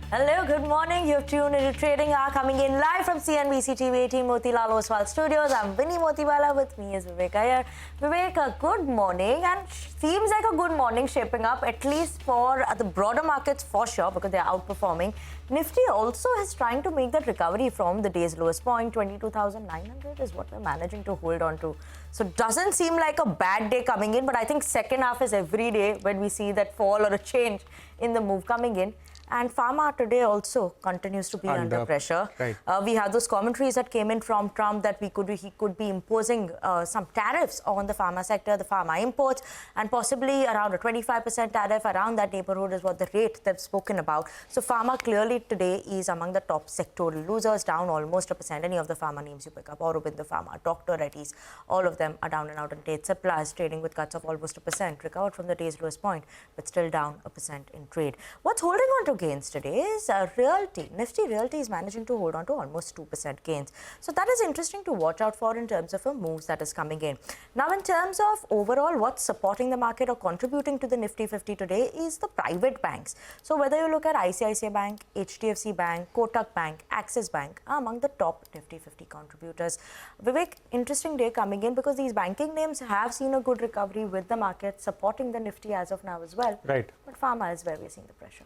Hello, good morning. You've tuned into Trading Hour coming in live from CNBC-TV18 Motilal Oswal Studios. I'm Vinny Motiwala, with me is Vivek Iyer. Vivek, good morning, and seems like a good morning shaping up, at least for the broader markets for sure, because they're outperforming. Nifty also is trying to make that recovery from the day's lowest point. 22,900 is what we're managing to hold on to. So it doesn't seem like a bad day coming in, but I think second half is every day when we see that fall or a change in the move coming in. And Pharma today also continues to be under pressure. Right. We have those commentaries that came in from Trump that he could be imposing some tariffs on the pharma sector, the pharma imports, and possibly around a 25% tariff. Around that neighborhood is what the rate they've spoken about. So Pharma clearly today is among the top sectoral losers, down almost 1%. Any of the pharma names you pick up, Aurobindo Pharma, Dr. Reddy's, all of them are down and out. And Tate Supplies trading with cuts of almost 1%, recovered from the day's lowest point, but still down 1% in trade. What's holding on to gains today is Realty. Nifty Realty is managing to hold on to almost 2% gains. So that is interesting to watch out for in terms of a moves that is coming in. Now, in terms of overall what's supporting the market or contributing to the Nifty 50 today is the private banks. So whether you look at ICICI Bank, HDFC Bank, Kotak Bank, Axis Bank are among the top Nifty 50 contributors. Vivek, interesting day coming in because these banking names have seen a good recovery with the market supporting the Nifty as of now as well. Right. But Pharma is where we're seeing the pressure.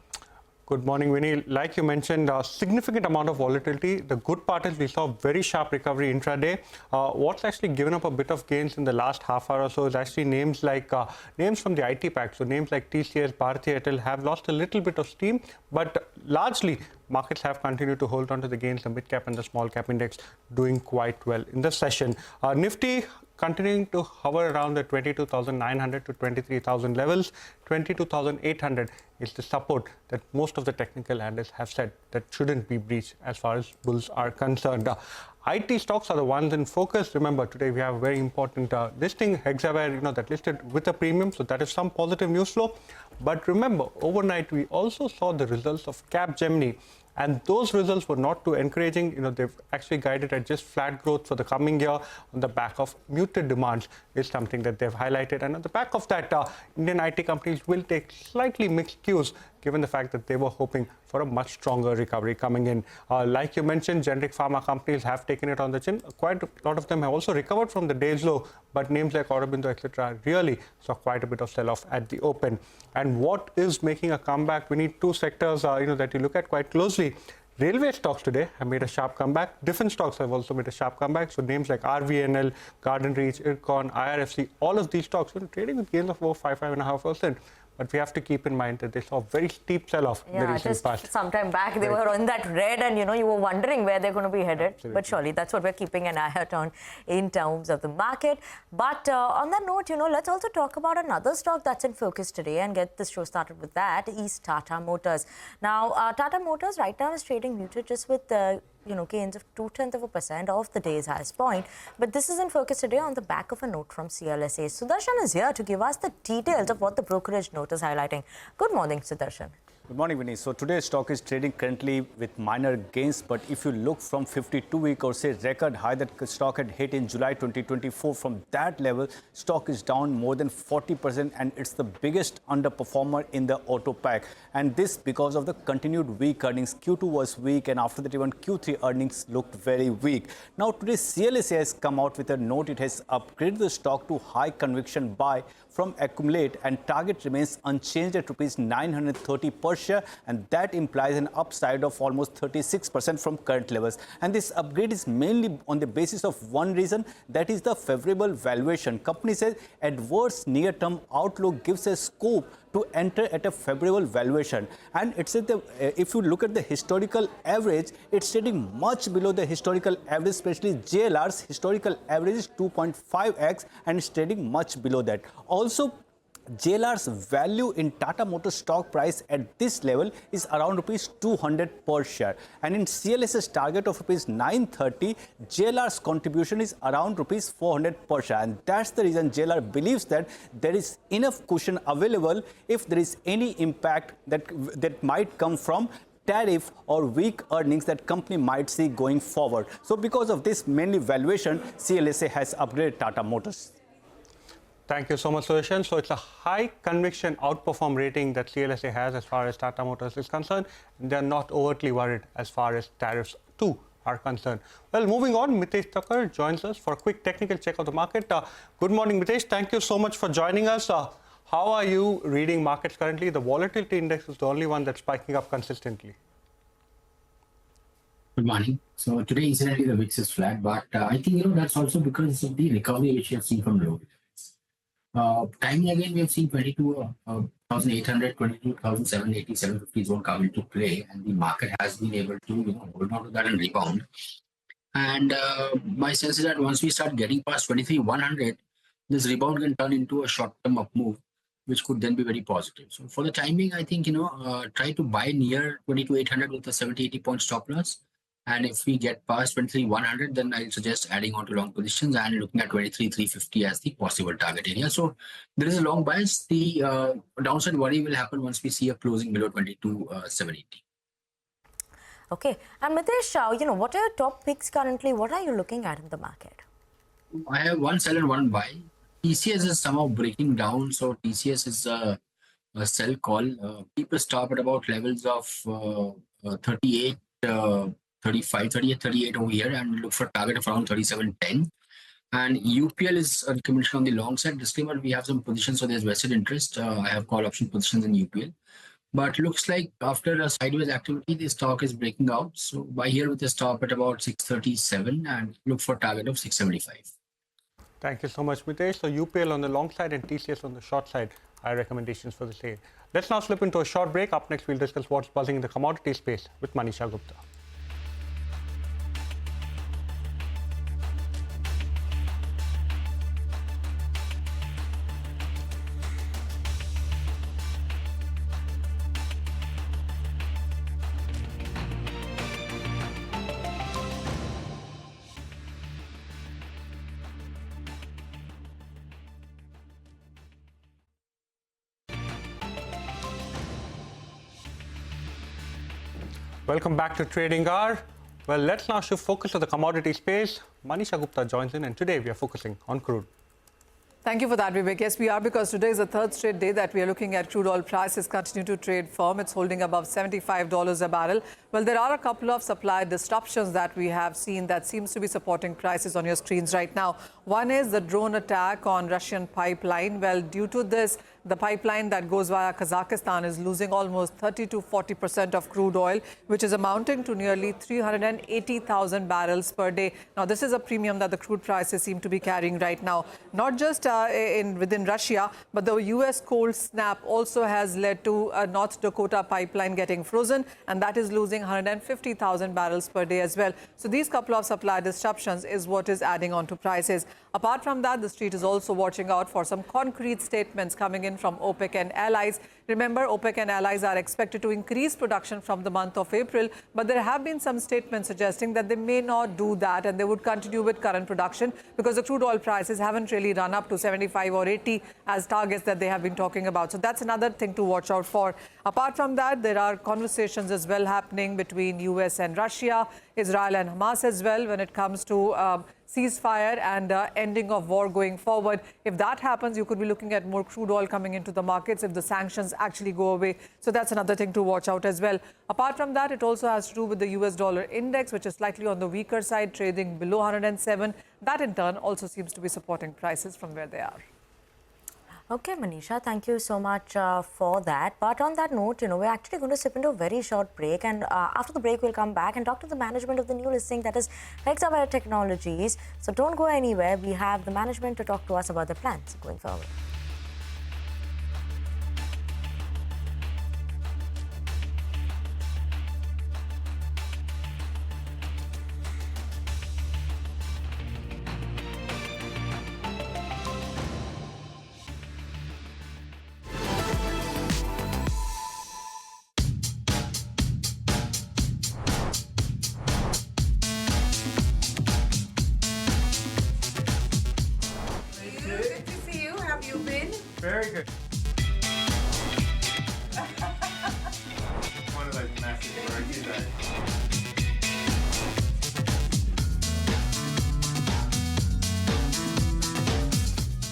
Good morning, Vinny. Like you mentioned, a significant amount of volatility. The good part is we saw very sharp recovery intraday. What's actually given up a bit of gains in the last half hour or so is actually names like names from the IT pack. So names like TCS, Bharti Airtel have lost a little bit of steam, but largely markets have continued to hold on to the gains. The mid cap and the small cap index doing quite well in the session. Nifty continuing to hover around the 22,900 to 23,000 levels. 22,800 is the support that most of the technical analysts have said that shouldn't be breached as far as bulls are concerned. IT stocks are the ones in focus. Remember, today we have a very important listing, Hexaware, that listed with a premium. So that is some positive news flow. But remember, overnight we also saw the results of Capgemini. And those results were not too encouraging. They've actually guided at just flat growth for the coming year on the back of muted demand is something that they've highlighted. And on the back of that, Indian IT companies will take slightly mixed cues given the fact that they were hoping for a much stronger recovery coming in. Like you mentioned, generic pharma companies have taken it on the chin. Quite a lot of them have also recovered from the day's low, but names like Aurobindo, etc. really saw quite a bit of sell-off at the open. And what is making a comeback? We need two sectors that you look at quite closely. Railway stocks today have made a sharp comeback. Different stocks have also made a sharp comeback. So names like RVNL, Garden Reach, Ircon, IRFC, all of these stocks trading with gains of over 5.5%. But we have to keep in mind that they saw a very steep sell-off in the recent past. Some time back, they were on that red and, you were wondering where they're going to be headed. Absolutely. But surely that's what we're keeping an eye out on in terms of the market. But on that note, let's also talk about another stock that's in focus today and get this show started with that is Tata Motors. Now, Tata Motors right now is trading muted just with gains of 0.2% off the day's highest point. But this is in focus today on the back of a note from CLSA. Sudarshan is here to give us the details of what the brokerage note is highlighting. Good morning, Sudarshan. Good morning, Vinny. So today's stock is trading currently with minor gains, but if you look from 52-week or say record high that stock had hit in July 2024, from that level, stock is down more than 40% and it's the biggest underperformer in the auto pack. And this because of the continued weak earnings. Q2 was weak and after that even Q3 earnings looked very weak. Now today CLSA has come out with a note. It has upgraded the stock to high conviction buy from accumulate and target remains unchanged at rupees 930 per share, and that implies an upside of almost 36% from current levels. And this upgrade is mainly on the basis of one reason, that is the favorable valuation. Company says adverse near-term outlook gives a scope to enter at a favorable valuation. And it's at the, if you look at the historical average, it's trading much below the historical average, especially JLR's historical average is 2.5x and it's trading much below that. Also, JLR's value in Tata Motors stock price at this level is around rupees 200 per share. And in CLS's target of rupees 930, JLR's contribution is around rupees 400 per share. And that's the reason JLR believes that there is enough cushion available if there is any impact that might come from tariff or weak earnings that company might see going forward. So because of this mainly valuation, CLSA has upgraded Tata Motors. Thank you so much, Sudarshan. So it's a high conviction outperform rating that CLSA has as far as Tata Motors is concerned. They're not overtly worried as far as tariffs too are concerned. Well, moving on, Mitesh Thakkar joins us for a quick technical check of the market. Good morning, Mitesh. Thank you so much for joining us. How are you reading markets currently? The volatility index is the only one that's spiking up consistently. Good morning. So today, incidentally, the VIX is flat, but I think that's also because of the recovery which we have seen from low. Timing again, we have seen 22,800, 22,780, 750 zone come into play, and the market has been able to hold on to that and rebound. And my sense is that once we start getting past 23,100, this rebound can turn into a short-term up move, which could then be very positive. So for the timing, I think try to buy near 22,800 with a 70-80 point stop loss. And if we get past 23,100, then I'll suggest adding on to long positions and looking at 23,350 as the possible target area. So there is a long bias. The downside worry will happen once we see a closing below 22,780. Okay. And Mitesh, what are your top picks currently? What are you looking at in the market? I have one sell and one buy. TCS is somehow breaking down. So TCS is a sell call. Keep a stop at about levels of 38. 35, 38, 38 over here and look for a target of around 37.10. And UPL is a recommendation on the long side. Disclaimer, we have some positions, so there's vested interest. I have call option positions in UPL. But looks like after a sideways activity, the stock is breaking out. So buy here with a stop at about 637 and look for a target of 675. Thank you so much, Mitesh. So UPL on the long side and TCS on the short side are recommendations for the same. Let's now slip into a short break. Up next, we'll discuss what's buzzing in the commodity space with Manisha Gupta. Welcome back to Trading Hour. Well, let's now shift focus to the commodity space. Manisha Gupta joins in, and today we are focusing on crude. Thank you for that, Vivek. Yes, we are, because today is the third straight day that we are looking at crude oil prices continue to trade firm. It's holding above $75 a barrel. Well, there are a couple of supply disruptions that we have seen that seems to be supporting prices on your screens right now. One is the drone attack on Russian pipeline. Well, due to this, the pipeline that goes via Kazakhstan is losing almost 30 to 40% of crude oil, which is amounting to nearly 380,000 barrels per day. Now, this is a premium that the crude prices seem to be carrying right now. Not just within Russia, but the U.S. cold snap also has led to a North Dakota pipeline getting frozen, and that is losing 150,000 barrels per day as well. So these couple of supply disruptions is what is adding on to prices. Apart from that, the street is also watching out for some concrete statements coming in from OPEC and allies. Remember, OPEC and allies are expected to increase production from the month of April, but there have been some statements suggesting that they may not do that and they would continue with current production because the crude oil prices haven't really run up to 75 or 80 as targets that they have been talking about. So that's another thing to watch out for. Apart from that, there are conversations as well happening between US and Russia, Israel and Hamas as well when it comes to ceasefire and ending of war going forward. If that happens, you could be looking at more crude oil coming into the markets if the sanctions actually go away. So that's another thing to watch out as well. Apart from that, it also has to do with the US dollar index, which is slightly on the weaker side, trading below 107. That in turn also seems to be supporting prices from where they are. Okay, Manisha, thank you so much for that. But on that note, we're actually going to slip into a very short break. And after the break, we'll come back and talk to the management of the new listing, that is Hexaware Technologies. So don't go anywhere. We have the management to talk to us about the plans going forward. Very good. One of those massive words today.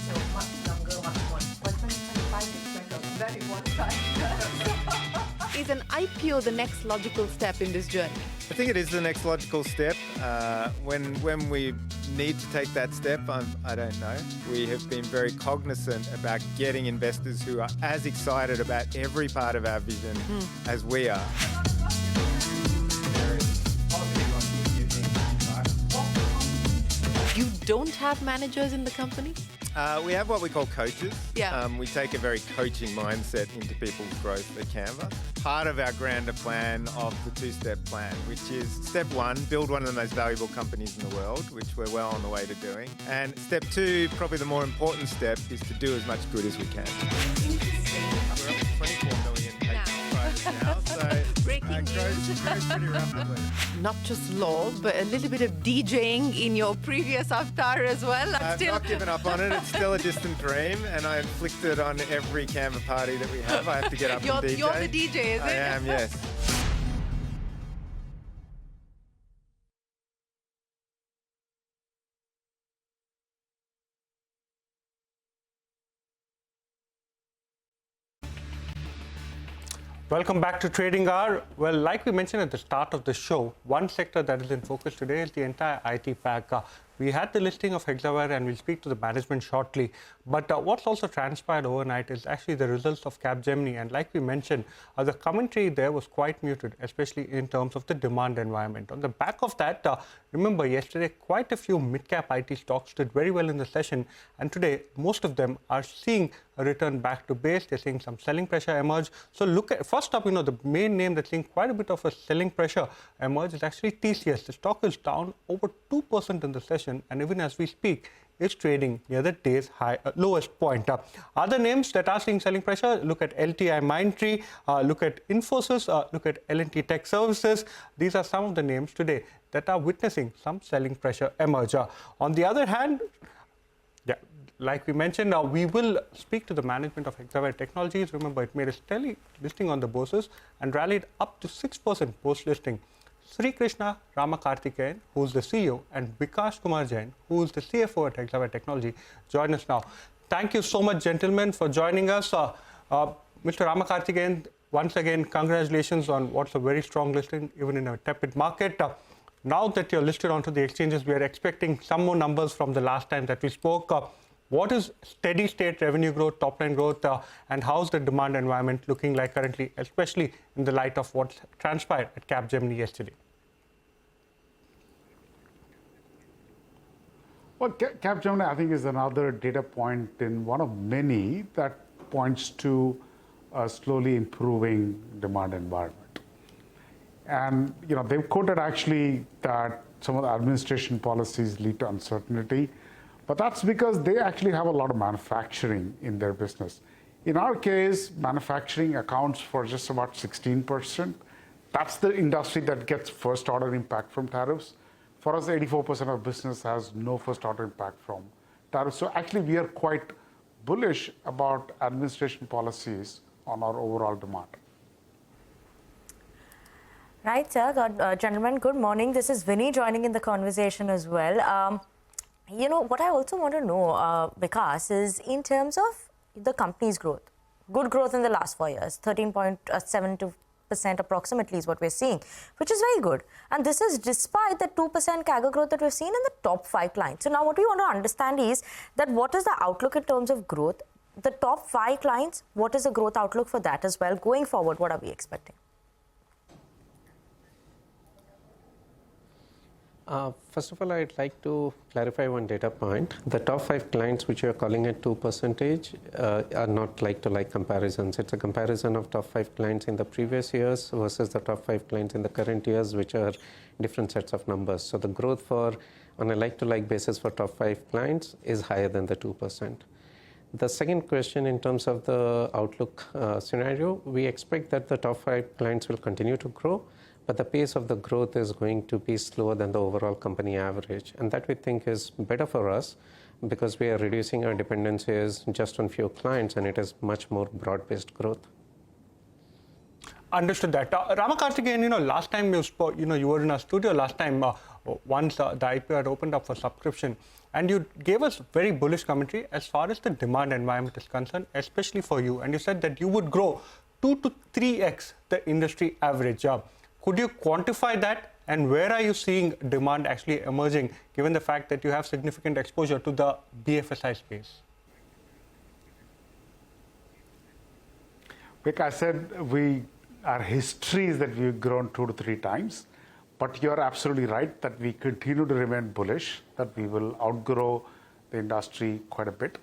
So much longer IPO the next logical step in this journey? I think it is the next logical step. When we need to take that step, I don't know. We have been very cognizant about getting investors who are as excited about every part of our vision as we are. You don't have managers in the company? We have what we call coaches. Yeah. We take a very coaching mindset into people's growth at Canva. Part of our grander plan of the two-step plan, which is step one, build one of the most valuable companies in the world, which we're well on the way to doing. And step two, probably the more important step, is to do as much good as we can. We're up to 24 million paid now, so Breaking news. grows pretty rapidly. Not just law, but a little bit of DJing in your previous avatar as well. I've not given up on it. It's still a distant dream, and I inflict it on every Canva party that we have. I have to get up and DJ. You're the DJ, is it? I am, yes. Welcome back to Trading Hour. Well, like we mentioned at the start of the show, one sector that is in focus today is the entire IT pack. We had the listing of Hexaware and we'll speak to the management shortly. But what's also transpired overnight is actually the results of Capgemini. And like we mentioned, the commentary there was quite muted, especially in terms of the demand environment. On the back of that, remember yesterday, quite a few mid-cap IT stocks did very well in the session. And today, most of them are seeing a return back to base. They're seeing some selling pressure emerge. So look at, first up, the main name that's seeing quite a bit of a selling pressure emerge is actually TCS. The stock is down over 2% in the session. And even as we speak, it's trading near the day's high, lowest point. Other names that are seeing selling pressure, look at LTI Mindtree, look at Infosys, look at L&T Tech Services. These are some of the names today that are witnessing some selling pressure emerge. On the other hand, like we mentioned, we will speak to the management of Hexaware Technologies. Remember, it made a steady listing on the bourses and rallied up to 6% post-listing. Sri Krishna Ramakarthikeyan, who is the CEO, and Vikash Kumar Jain, who is the CFO at Hexaware Technology, join us now. Thank you so much, gentlemen, for joining us. Mr. Ramakarthikeyan, once again, congratulations on what's a very strong listing, even in a tepid market. Now that you're listed onto the exchanges, we are expecting some more numbers from the last time that we spoke. What is steady state revenue growth, top line growth, and how's the demand environment looking like currently, especially in the light of what transpired at Capgemini yesterday? Well, Capgemini, I think, is another data point in one of many that points to a slowly improving demand environment. And, they've quoted actually that some of the administration policies lead to uncertainty. But that's because they actually have a lot of manufacturing in their business. In our case, manufacturing accounts for just about 16%. That's the industry that gets first order impact from tariffs. For us, 84% of business has no first order impact from tariffs. So actually, we are quite bullish about administration policies on our overall demand. Right, sir. Gentlemen, good morning. This is Vinny joining in the conversation as well. What I also want to know, Vikas, is in terms of the company's growth. Good growth in the last 4 years, 13.72% approximately is what we're seeing, which is very good. And this is despite the 2% CAGR growth that we've seen in the top 5 clients. So now what we want to understand is that what is the outlook in terms of growth? The top 5 clients, what is the growth outlook for that as well? Going forward, what are we expecting? First of all, I'd like to clarify one data point. The top 5 clients, which you're calling at 2%, are not like-to-like comparisons. It's a comparison of top 5 clients in the previous years versus the top 5 clients in the current years, which are different sets of numbers. So the growth on a like-to-like basis for top 5 clients is higher than the 2%. The second question, in terms of the outlook scenario, we expect that the top 5 clients will continue to grow, but the pace of the growth is going to be slower than the overall company average. And that we think is better for us because we are reducing our dependencies just on few clients, and it is much more broad-based growth. Understood that. Ramakarthikeyan, last time you spoke, you were in our studio last time, once the IPO had opened up for subscription, and you gave us very bullish commentary as far as the demand environment is concerned, especially for you. And you said that you would grow 2 to 3x the industry average. Could you quantify that? And where are you seeing demand actually emerging, given the fact that you have significant exposure to the BFSI space? Like I said, our history is that we've grown 2 to 3 times. But you're absolutely right that we continue to remain bullish, that we will outgrow the industry quite a bit.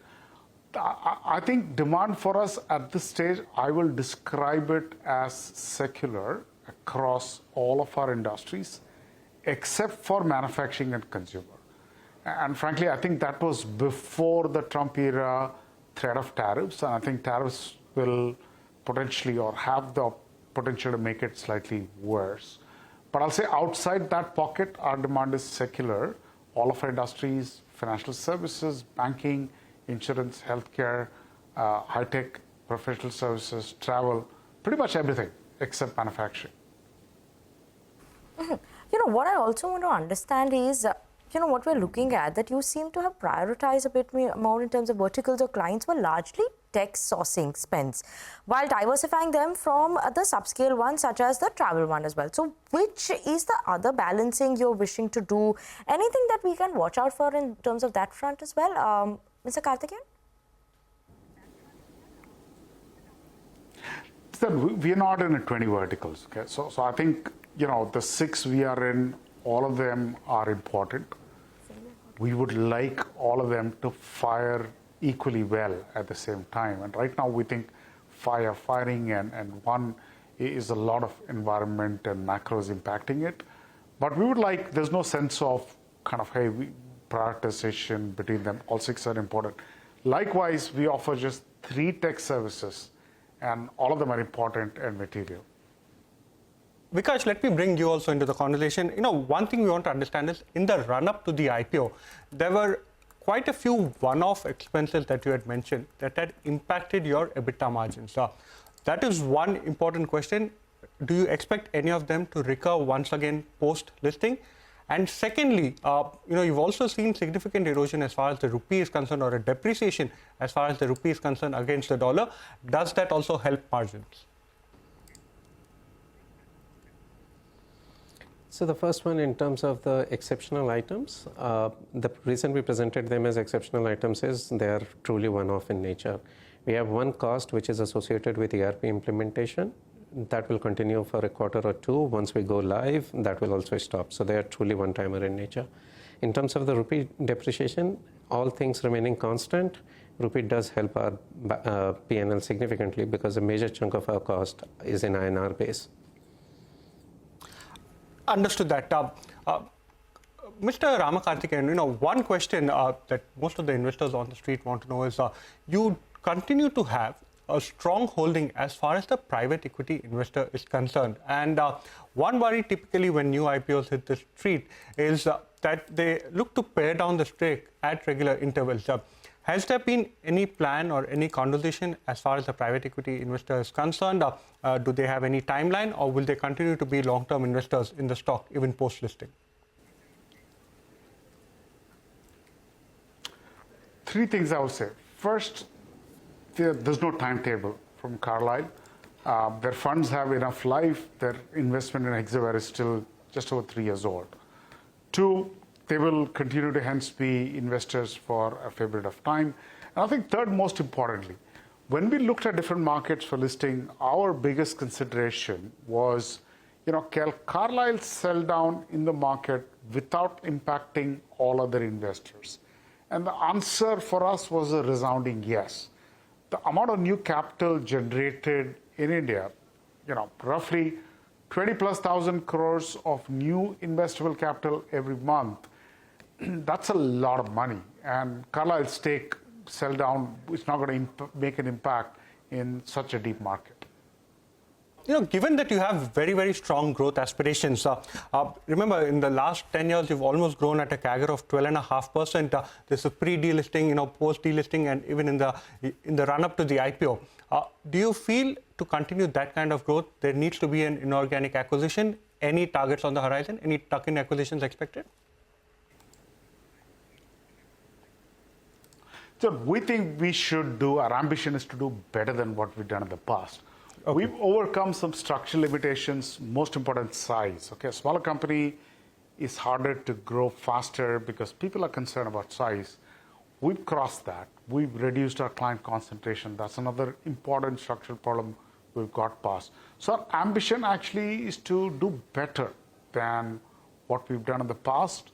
I think demand for us at this stage, I will describe it as secular across all of our industries, except for manufacturing and consumer. And frankly, I think that was before the Trump era threat of tariffs. And I think tariffs will potentially or have the potential to make it slightly worse. But I'll say outside that pocket, our demand is secular. All of our industries, financial services, banking, insurance, healthcare, high-tech, professional services, travel, pretty much everything except manufacturing. What I also want to understand is, what we're looking at, that you seem to have prioritized a bit more in terms of verticals or clients were largely tech sourcing spends, while diversifying them from the subscale ones, such as the travel one as well. So which is the other balancing you're wishing to do? Anything that we can watch out for in terms of that front as well? Mr. Karthikeyan? So we are not in 20 verticals. Okay? So I think, the 6 we are in, all of them are important. We would like all of them to fire equally well at the same time. And right now we think firing and one is a lot of environment and macros impacting it. But we would like, there's no sense of prioritization between them. All 6 are important. Likewise, we offer just 3 tech services and all of them are important and material. Vikash, let me bring you also into the conversation. One thing we want to understand is in the run-up to the IPO, there were quite a few one-off expenses that you had mentioned that had impacted your EBITDA margins. That is one important question. Do you expect any of them to recover once again post-listing? And secondly, you've also seen significant erosion as far as the rupee is concerned, or a depreciation as far as the rupee is concerned against the dollar. Does that also help margins? So the first one, in terms of the exceptional items, the reason we presented them as exceptional items is they are truly one-off in nature. We have one cost which is associated with ERP implementation. That will continue for a quarter or 2. Once we go live, that will also stop. So they are truly one-timer in nature. In terms of the rupee depreciation, all things remaining constant, rupee does help our P&L significantly because a major chunk of our cost is in INR base. Understood that. Mr. Ramakarthikeyan, one question that most of the investors on the street want to know is, you continue to have a strong holding as far as the private equity investor is concerned. And one worry typically when new IPOs hit the street is that they look to pare down the stake at regular intervals. Has there been any plan or any conversation as far as the private equity investor is concerned? Do they have any timeline, or will they continue to be long-term investors in the stock even post-listing? 3 things I would say. First, there's no timetable from Carlyle. Their funds have enough life. Their investment in Hexaware is still just over 3 years old. 2, they will continue to hence be investors for a fair bit of time. And I think third, most importantly, when we looked at different markets for listing, our biggest consideration was, can Carlyle sell down in the market without impacting all other investors? And the answer for us was a resounding yes. The amount of new capital generated in India, roughly 20,000+ crores of new investable capital every month, that's a lot of money. And Carlyle's stake sell down is not going to make an impact in such a deep market. Given that you have very, very strong growth aspirations, remember in the last 10 years, you've almost grown at a CAGR of 12.5%. This is pre-delisting, post-delisting, and even in the run-up to the IPO. Do you feel to continue that kind of growth, there needs to be an inorganic acquisition? Any targets on the horizon? Any tuck-in acquisitions expected? So we think our ambition is to do better than what we've done in the past. We've overcome some structural limitations, most important size. Okay, a smaller company is harder to grow faster because people are concerned about size. We've crossed that. We've reduced our client concentration. That's another important structural problem we've got past. So our ambition actually is to do better than what we've done in the past.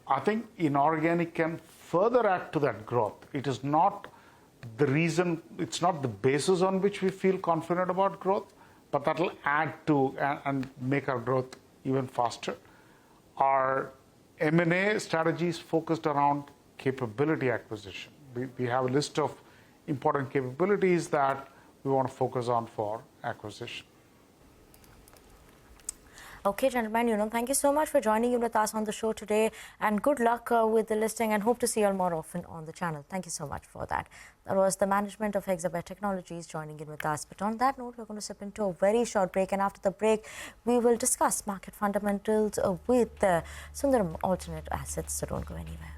I think inorganic can further add to that growth. It is not the reason, it's not the basis on which we feel confident about growth, but that will add to and make our growth even faster. Our M&A strategy is focused around capability acquisition. We have a list of important capabilities that we want to focus on for acquisition. Okay, gentlemen, thank you so much for joining in with us on the show today, and good luck with the listing, and hope to see you all more often on the channel. Thank you so much for that. That was the management of Hexaware Technologies joining in with us. But on that note, we're going to step into a very short break, and after the break, we will discuss market fundamentals with Sundaram Alternate Assets. So don't go anywhere.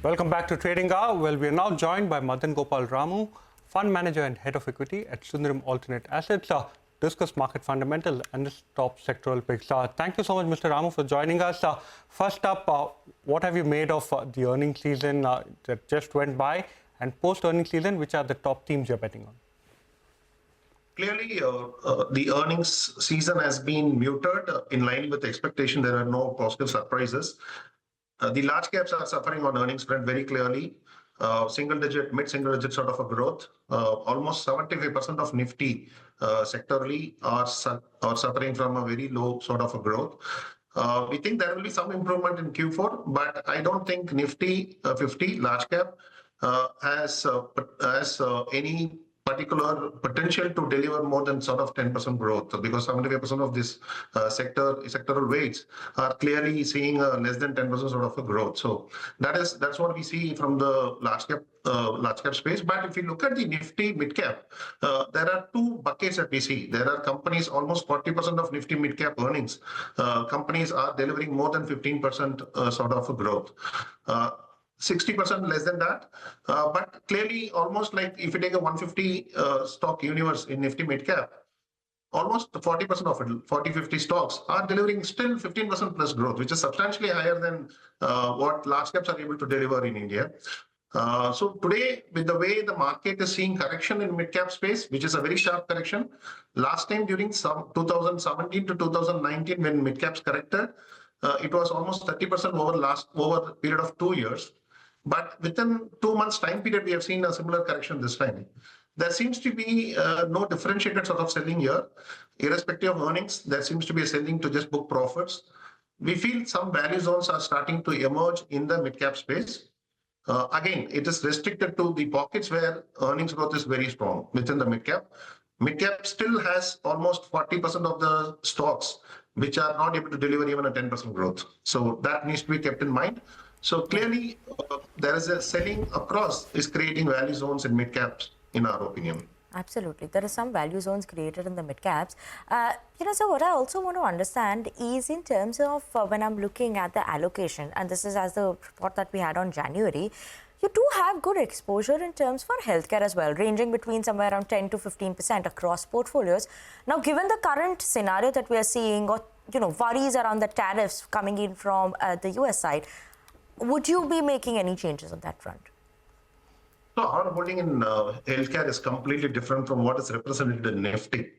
Welcome back to Trading Hour. Well, we are now joined by Madan Gopal Ramu, Fund Manager and Head of Equity at Sundaram Alternate Assets, discuss market fundamentals and this top sectoral picks. Thank you so much, Mr. Ramu, for joining us. First up, what have you made of the earnings season that just went by, and post-earnings season, which are the top themes you're betting on? Clearly, the earnings season has been muted in line with the expectation. There are no positive surprises. The large caps are suffering on earnings front very clearly. Mid-single digit sort of a growth. Almost 75% of Nifty sectorally are suffering from a very low sort of a growth. We think there will be some improvement in Q4, but I don't think Nifty 50 large cap has any particular potential to deliver more than sort of 10% growth, because 75% of this sectoral weights are clearly seeing less than 10% sort of a growth. So that's what we see from the large cap space. But if you look at the Nifty mid cap, there are two buckets that we see. There are companies, almost 40% of Nifty mid cap earnings. Companies are delivering more than 15% sort of a growth. 60% less than that, but clearly almost like if you take a 150 stock universe in Nifty mid cap, almost 40% of it, 40-50 stocks are delivering still 15% plus growth, which is substantially higher than what large caps are able to deliver in India. So today, with the way the market is seeing correction in mid cap space, which is a very sharp correction, last time during 2017 to 2019 when mid caps corrected, it was almost 30% over a period of 2 years. But within 2 months time period, we have seen a similar correction this time. There seems to be no differentiated sort of selling here. Irrespective of earnings, there seems to be a selling to just book profits. We feel some value zones are starting to emerge in the mid-cap space. Again, it is restricted to the pockets where earnings growth is very strong within the mid-cap. Mid-cap still has almost 40% of the stocks which are not able to deliver even a 10% growth. So that needs to be kept in mind. So clearly, there is a selling across is creating value zones in mid-caps, in our opinion. Absolutely. There are some value zones created in the mid-caps. So what I also want to understand is in terms of when I'm looking at the allocation, and this is as the report that we had on January, you do have good exposure in terms for healthcare as well, ranging between somewhere around 10 to 15% across portfolios. Now, given the current scenario that we are seeing, or worries around the tariffs coming in from the US side, would you be making any changes on that front? So our holding in healthcare is completely different from what is represented in Nifty.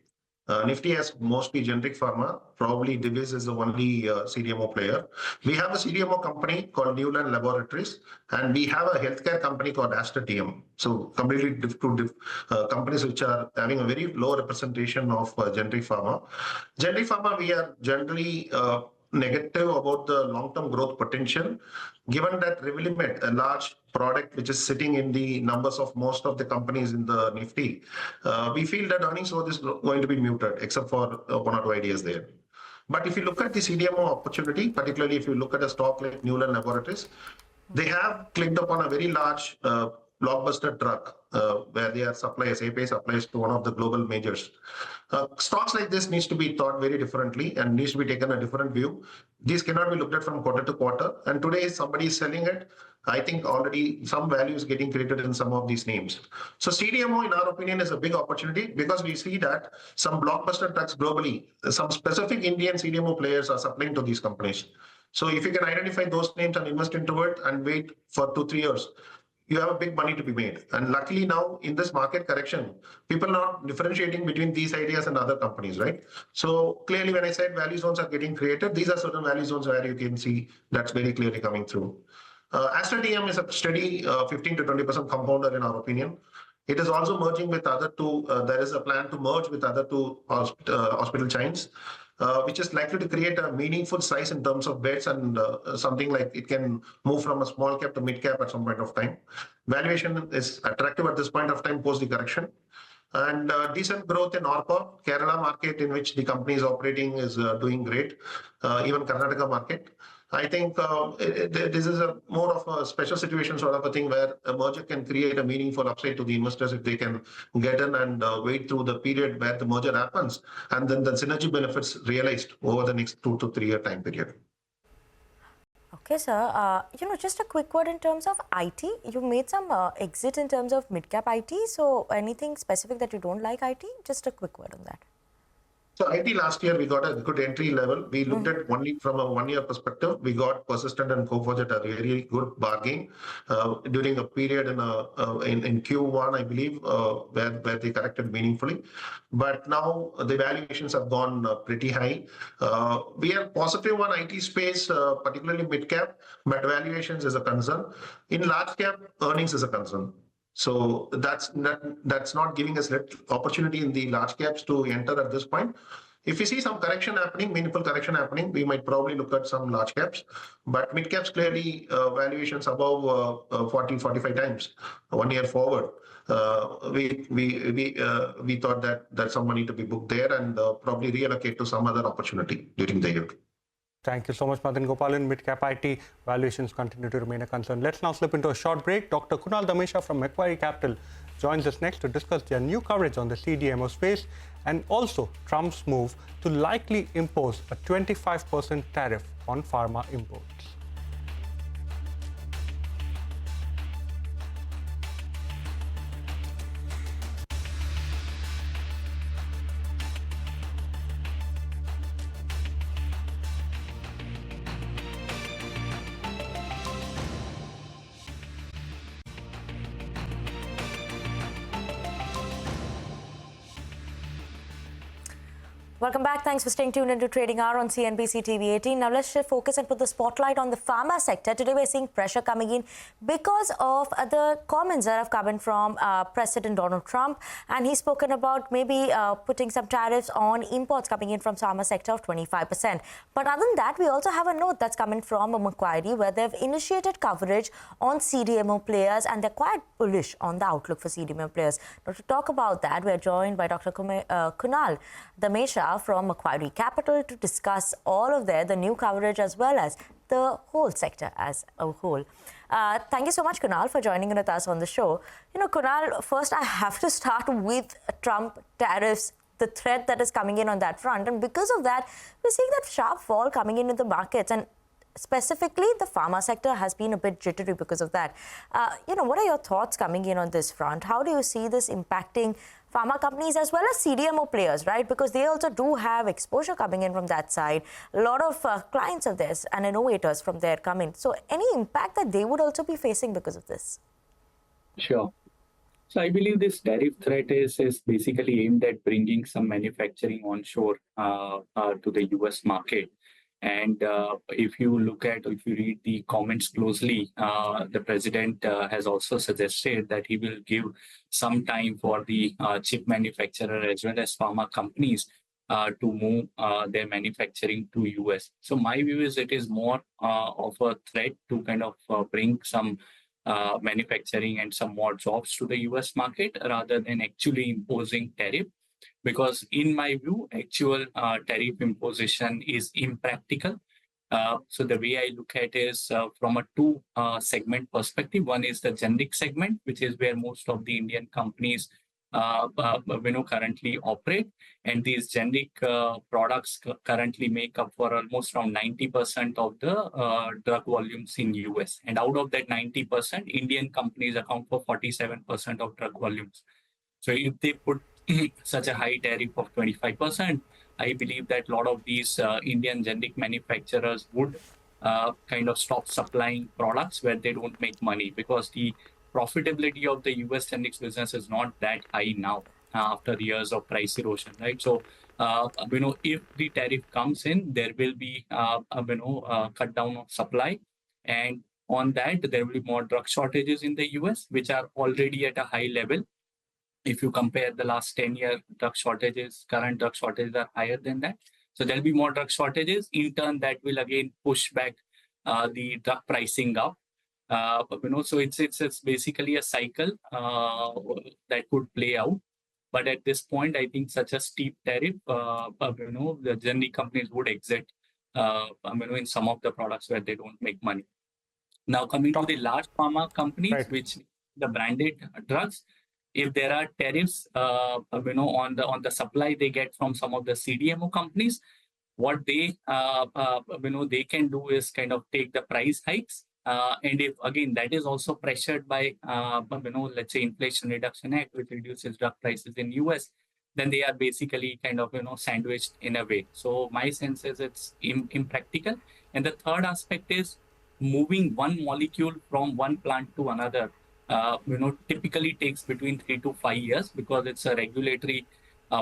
Nifty has mostly generic pharma. Probably Divis is the only CDMO player. We have a CDMO company called Newland Laboratories, and we have a healthcare company called Aster TM. So completely different companies which are having a very low representation of generic pharma. Generic pharma, we are generally negative about the long-term growth potential, given that Revlimid, a large product which is sitting in the numbers of most of the companies in the Nifty, we feel that earnings growth is going to be muted, except for one or two ideas there. But if you look at the CDMO opportunity, particularly if you look at a stock like Newland Laboratories, they have clicked upon a very large blockbuster drug where they are suppliers, API suppliers to one of the global majors. Stocks like this needs to be thought very differently and needs to be taken a different view. These cannot be looked at from quarter to quarter. And today somebody is selling it. I think already some value is getting created in some of these names. So CDMO, in our opinion, is a big opportunity because we see that some blockbuster drugs globally, some specific Indian CDMO players are supplying to these companies. So if you can identify those names and invest into it and wait for 2-3 years, you have a big money to be made. And luckily now in this market correction, people are not differentiating between these ideas and other companies, right? So clearly when I said value zones are getting created, these are certain value zones where you can see that's very clearly coming through. Astra DM is a steady 15 to 20% compounder in our opinion. It is also merging with other two, there is a plan to merge with other two hospital chains, which is likely to create a meaningful size in terms of beds and something like it can move from a small cap to mid cap at some point of time. Valuation is attractive at this point of time post the correction. And decent growth in Orpa, Kerala market in which the company is operating is doing great, even Karnataka market. I think this is a more of a special situation sort of a thing where a merger can create a meaningful upside to the investors if they can get in and wait through the period where the merger happens and then the synergy benefits realized over the next 2 to 3 year time period. Okay, sir. Just a quick word in terms of IT. You made some exit in terms of mid-cap IT. So anything specific that you don't like IT? Just a quick word on that. So IT last year, we got a good entry level. We looked at only from a 1 year perspective. We got Persistent and Coforge at a really good bargain during a period in Q1, I believe, where they corrected meaningfully. But now the valuations have gone pretty high. We are positive on IT space, particularly mid-cap, but valuations is a concern. In large cap, earnings is a concern. So that's not giving us opportunity in the large caps to enter at this point. If we see some correction happening, meaningful correction happening, we might probably look at some large caps. But mid caps clearly valuations above 40, 45 times 1 year forward. We thought that there's some money to be booked there and probably reallocate to some other opportunity during the year. Thank you so much, Madan Gopalan. Mid-cap IT valuations continue to remain a concern. Let's now slip into a short break. Dr. Kunal Damesha from Macquarie Capital joins us next to discuss their new coverage on the CDMO space and also Trump's move to likely impose a 25% tariff on pharma imports. Welcome back. Thanks for staying tuned into Trading Hour on CNBC-TV18. Now let's shift focus and put the spotlight on the pharma sector. Today we're seeing pressure coming in because of the comments that have come in from President Donald Trump, and he's spoken about maybe putting some tariffs on imports coming in from pharma sector of 25%. But other than that, we also have a note that's coming from Macquarie where they've initiated coverage on CDMO players and they're quite bullish on the outlook for CDMO players. Now to talk about that, we're joined by Dr. Kunal Damesha from Macquarie Capital to discuss all of the new coverage as well as the whole sector as a whole. Thank you so much, Kunal, for joining with us on the show. Kunal, first I have to start with Trump tariffs, the threat that is coming in on that front. And because of that, we're seeing that sharp fall coming in the markets. And specifically, the pharma sector has been a bit jittery because of that. What are your thoughts coming in on this front? How do you see this impacting pharma companies as well as CDMO players, right? Because they also do have exposure coming in from that side. A lot of clients of theirs and innovators from there come in. So any impact that they would also be facing because of this? Sure. So I believe this tariff threat is basically aimed at bringing some manufacturing onshore to the US market. And if you read the comments closely, the president has also suggested that he will give some time for the chip manufacturer as well as pharma companies to move their manufacturing to US. So my view is it is more of a threat to kind of bring some manufacturing and some more jobs to the US market rather than actually imposing tariff. because in my view, actual tariff imposition is impractical. So the way I look at it is from a two segment perspective. One is the generic segment, which is where most of the Indian companies currently operate, and these generic products currently make up for almost around 90% of the drug volumes in US. And out of that 90%, Indian companies account for 47% of drug volumes. So if they put such a high tariff of 25%, I believe that a lot of these Indian generic manufacturers would kind of stop supplying products where they don't make money, because the profitability of the US generics business is not that high now after years of price erosion, right? So, if the tariff comes in, there will be, cut down of supply. And on that, there will be more drug shortages in the US, which are already at a high level. If you compare the last 10-year drug shortages, current drug shortages are higher than that. So there'll be more drug shortages. In turn, that will again push back the drug pricing up. So it's basically a cycle that could play out. But at this point, I think such a steep tariff, the generic companies would exit, in some of the products where they don't make money. Now, coming to the large pharma companies, Right. which the branded drugs, if there are tariffs, on the supply they get from some of the CDMO companies, what they, they can do is kind of take the price hikes. And if, again, that is also pressured by, let's say Inflation Reduction Act, which reduces drug prices in US, then they are basically kind of, sandwiched in a way. So my sense is it's impractical. And the third aspect is moving one molecule from one plant to another. Typically takes between 3 to 5 years, because it's a regulatory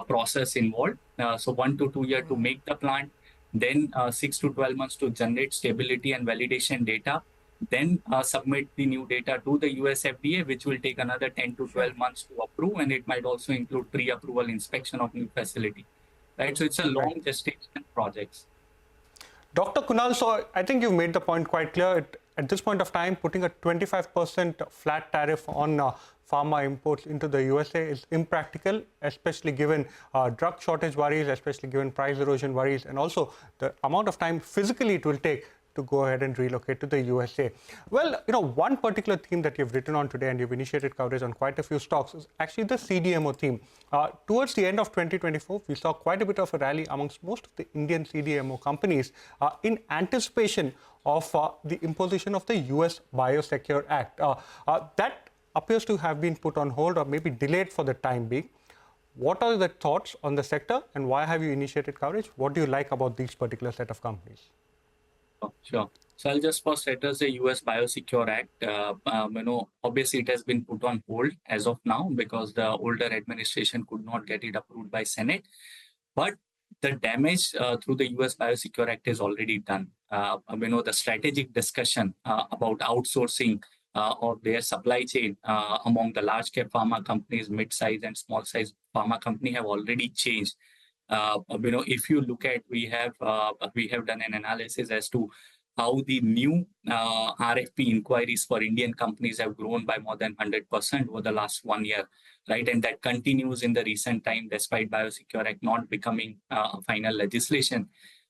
process involved. So 1 to 2 years to make the plant, then 6 to 12 months to generate stability and validation data, then submit the new data to the US FDA, which will take another 10 to 12 months to approve, and it might also include pre-approval inspection of new facility. Right, so it's a long gestation projects. Dr. Kunal, so I think you've made the point quite clear. At this point of time, putting a 25% flat tariff on pharma imports into the USA is impractical, especially given drug shortage worries, especially given price erosion worries, and also the amount of time physically it will take to go ahead and relocate to the USA. Well, one particular theme that you've written on today, and you've initiated coverage on quite a few stocks, is actually the CDMO theme. Towards the end of 2024, we saw quite a bit of a rally amongst most of the Indian CDMO companies in anticipation of the imposition of the US Biosecure Act. That appears to have been put on hold or maybe delayed for the time being. What are the thoughts on the sector, and why have you initiated coverage? What do you like about these particular set of companies? Sure. So I'll just first address the US Biosecure Act. Obviously it has been put on hold as of now because the older administration could not get it approved by Senate. But the damage through the US Biosecure Act is already done. The strategic discussion about outsourcing of their supply chain among the large cap pharma companies, mid-size and small-size pharma company have already changed. If you look at, we have done an analysis as to how the new RFP inquiries for Indian companies have grown by more than 100% over the last 1 year, right? And that continues in the recent time, despite Biosecure Act not becoming final legislation.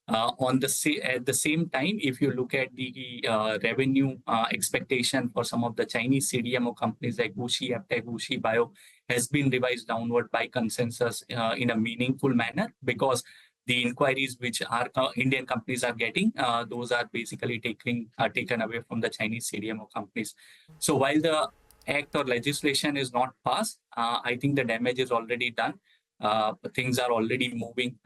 At the same time, if you look at the revenue expectation for some of the Chinese CDMO companies like WuXi AppTec, WuXi Bio, has been revised downward by consensus in a meaningful manner, because the inquiries which our Indian companies are getting, those are basically taken away from the Chinese CDMO companies. So while the act or legislation is not passed, I think the damage is already done. Things are already moving,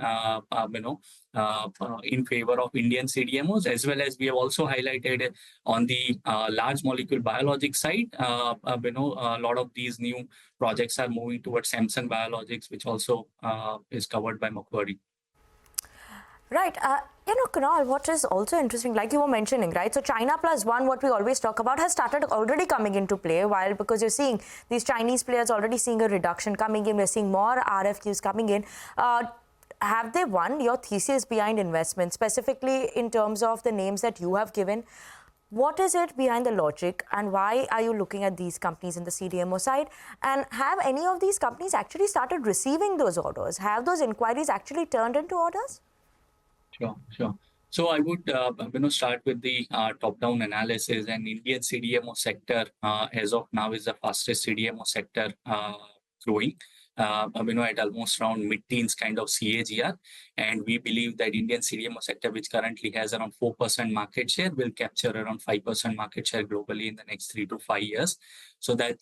in favor of Indian CDMOs, as well as we have also highlighted on the large molecule biologic side. A lot of these new projects are moving towards Samsung Biologics, which also is covered by Macquarie. Right. Kunal, what is also interesting, like you were mentioning, right? So China Plus One, what we always talk about, has started already coming into play, while because you're seeing these Chinese players already seeing a reduction coming in. We're seeing more RFQs coming in. Have they won your thesis behind investment, specifically in terms of the names that you have given? What is it behind the logic, and why are you looking at these companies in the CDMO side? And have any of these companies actually started receiving those orders? Have those inquiries actually turned into orders? Sure. So I would start with the top-down analysis. And Indian CDMO sector, as of now, is the fastest CDMO sector growing. At almost around mid-teens kind of CAGR. And we believe that Indian CDMO sector, which currently has around 4% market share, will capture around 5% market share globally in the next 3 to 5 years. So that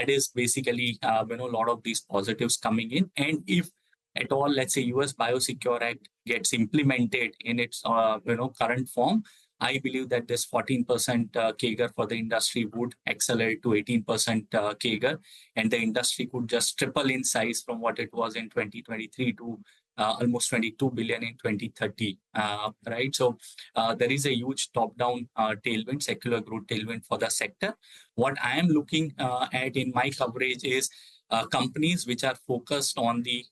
is basically, a lot of these positives coming in. And if at all, let's say US Biosecure Act gets implemented in its current form, I believe that this 14% CAGR for the industry would accelerate to 18% CAGR, and the industry could just triple in size from what it was in 2023 to almost 22 billion in 2030, right? So there is a huge top-down tailwind, secular growth tailwind for the sector. What I am looking at in my coverage is companies which are focused on the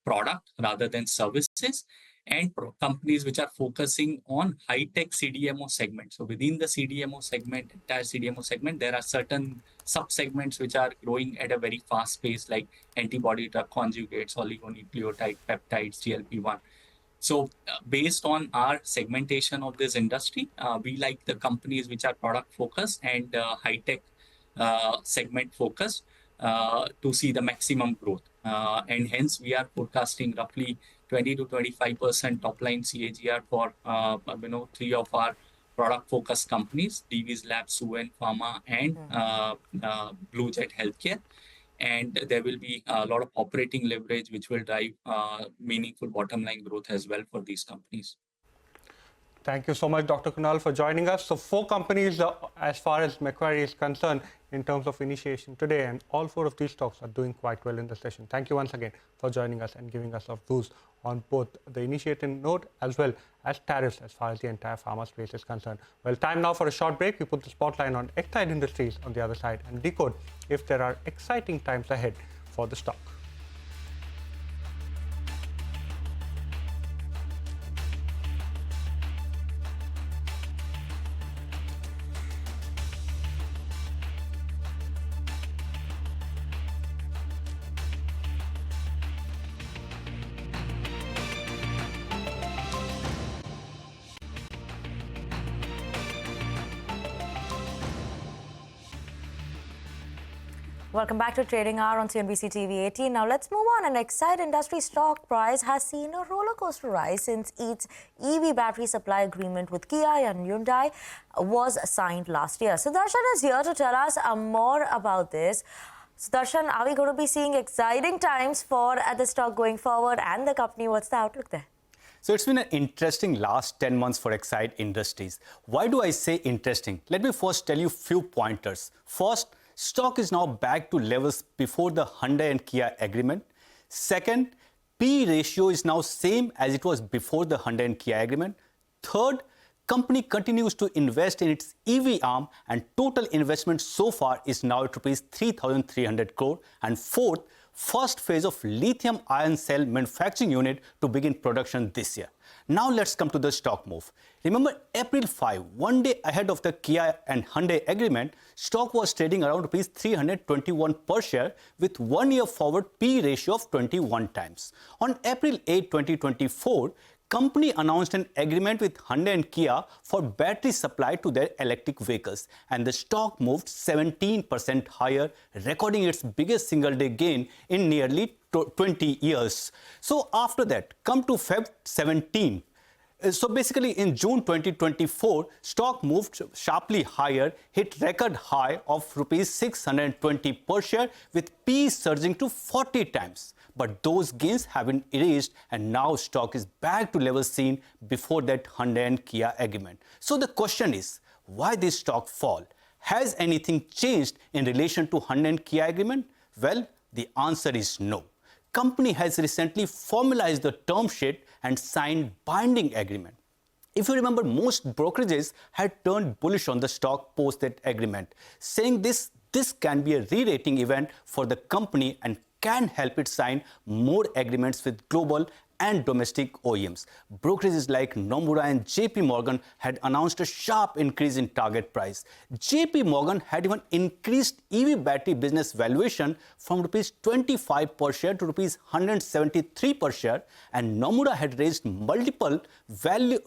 product rather than services, and companies which are focusing on high-tech CDMO segment. So within the CDMO segment, entire CDMO segment, there are certain sub-segments which are growing at a very fast pace, like antibody drug conjugates, oligonucleotide, peptides, GLP-1. So based on our segmentation of this industry, we like the companies which are product-focused and high-tech segment-focused to see the maximum growth. And hence, we are forecasting roughly 20 to 25% top-line CAGR for 3 of our product-focused companies, Divi's Labs, Suven Pharma, and Blue Jet Healthcare. And there will be a lot of operating leverage, which will drive meaningful bottom-line growth as well for these companies. Thank you so much, Dr. Kunal, for joining us. So 4 companies, as far as Macquarie is concerned, in terms of initiation today, and all 4 of these stocks are doing quite well in the session. Thank you once again for joining us and giving us our views on both the initiating node as well as tariffs as far as the entire pharma space is concerned. Well, time now for a short break. We put the spotlight on Exide Industries on the other side and decode if there are exciting times ahead for the stock. Welcome back to Trading Hour on CNBC-TV18. Now let's move on. An Exide Industries stock price has seen a roller coaster rise since its EV battery supply agreement with Kia and Hyundai was signed last year. Sudarshan is here to tell us more about this. Sudarshan, are we going to be seeing exciting times for the stock going forward and the company? What's the outlook there? So it's been an interesting last 10 months for Exide Industries. Why do I say interesting? Let me first tell you a few pointers. First, stock is now back to levels before the Hyundai and Kia agreement. Second, P ratio is now same as it was before the Hyundai and Kia agreement. Third, company continues to invest in its EV arm, and total investment so far is now at rupees 3,300 crore. And fourth, first phase of lithium ion cell manufacturing unit to begin production this year. Now let's come to the stock move. Remember, April 5, one day ahead of the Kia and Hyundai agreement, stock was trading around rupees 321 per share with 1 year forward P ratio of 21 times. On April 8, 2024, company announced an agreement with Hyundai and Kia for battery supply to their electric vehicles, and the stock moved 17% higher, recording its biggest single-day gain in nearly 20 years. So after that, come to Feb 17. So basically in June 2024, stock moved sharply higher, hit record high of rupees 620 per share with P surging to 40 times. But those gains have been erased, and now stock is back to levels seen before that Hyundai and Kia agreement. So the question is, why this stock fall? Has anything changed in relation to Hyundai and Kia agreement? Well, the answer is no. Company has recently formalized the term sheet and signed binding agreement. If you remember, most brokerages had turned bullish on the stock post that agreement, saying this can be a re-rating event for the company and can help it sign more agreements with global and domestic OEMs. Brokerages like Nomura and JP Morgan had announced a sharp increase in target price. JP Morgan had even increased EV battery business valuation from rupees 25 per share to rupees 173 per share, and Nomura had raised multiple value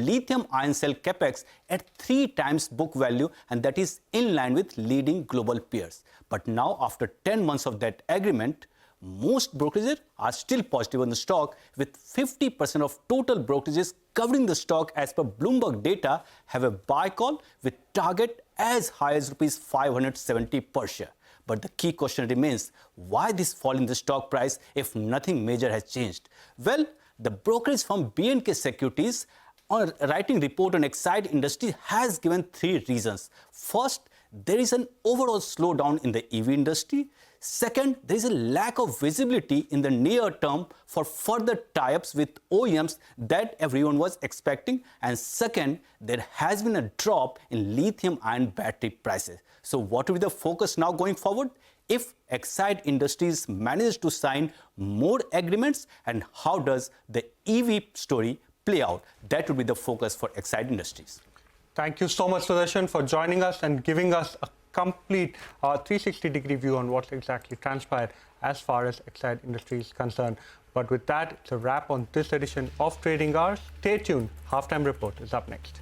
lithium ion cell capex at 3 times book value, and that is in line with leading global peers. But now, after 10 months of that agreement, most brokerages are still positive on the stock, with 50% of total brokerages covering the stock as per Bloomberg data have a buy call with target as high as rupees 570 per share. But the key question remains, why this fall in the stock price if nothing major has changed? Well, the brokerage firm B&K Securities, on writing report on Exide Industries, has given 3 reasons. First, there is an overall slowdown in the EV industry. Second, there is a lack of visibility in the near term for further tie-ups with OEMs that everyone was expecting. And second, there has been a drop in lithium-ion battery prices. So what will be the focus now going forward? If Exide Industries manages to sign more agreements, and how does the EV story play out? That will be the focus for Exide Industries. Thank you so much, Sudarshan, for joining us and giving us a complete 360-degree view on what exactly transpired as far as Exide Industries is concerned. But with that, it's a wrap on this edition of Trading Hours. Stay tuned. Halftime Report is up next.